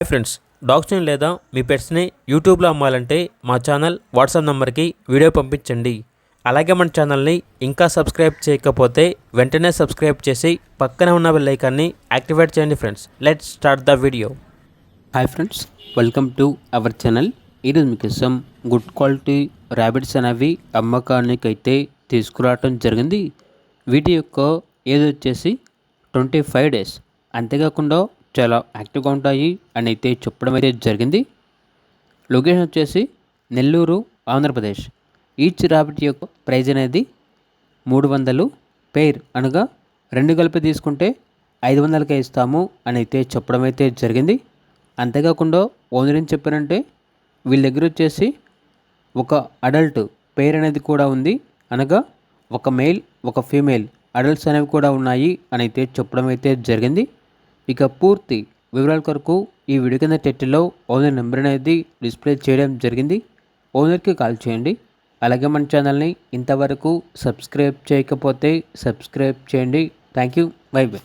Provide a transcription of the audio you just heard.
Hi friends, డాగ్స్ని లేదా మీ పెట్స్ని యూట్యూబ్లో అమ్మాలంటే మా ఛానల్ వాట్సాప్ నెంబర్కి వీడియో పంపించండి. అలాగే మన ఛానల్ని ఇంకా సబ్స్క్రైబ్ చేయకపోతే వెంటనే సబ్స్క్రైబ్ చేసి పక్కనే ఉన్న బెల్ ఐకాన్ని యాక్టివేట్ చేయండి. Friends, let's start the video. Hi friends, welcome to our channel. ఈరోజు మీకోసం గుడ్ క్వాలిటీ ర్యాబిట్స్ అనేవి అమ్మకానికి అయితే తీసుకురావటం జరిగింది. వీటి యొక్క ఏజ్ వచ్చేసి 25 days. అంతేకాకుండా చాలా యాక్టివ్గా ఉంటాయి అని అయితే చెప్పడం అయితే జరిగింది. లొకేషన్ వచ్చేసి నెల్లూరు, ఆంధ్రప్రదేశ్. ఈచ్ ర్యాబిట్ యొక్క ప్రైజ్ అనేది 300 పెయిర్, అనగా 2 కలిపి తీసుకుంటే 500కే ఇస్తాము అని అయితే చెప్పడం అయితే జరిగింది. అంతేకాకుండా ఓనర్ ఏం చెప్పారంటే వీళ్ళ దగ్గర వచ్చేసి ఒక అడల్ట్ పెయిర్ అనేది కూడా ఉంది, అనగా ఒక మేల్ ఒక ఫీమేల్ అడల్ట్స్ అనేవి కూడా ఉన్నాయి అని అయితే చెప్పడం అయితే జరిగింది. ఇక పూర్తి వివరాల కొరకు ఈ వీడియో కింద టైటిల్లో ఓనర్ నెంబర్ అనేది డిస్ప్లే చేయడం జరిగింది. ఓనర్కి కాల్ చేయండి. అలాగే మన ఛానల్ని ఇంతవరకు సబ్స్క్రైబ్ చేయకపోతే సబ్స్క్రైబ్ చేయండి. Thank you. By by.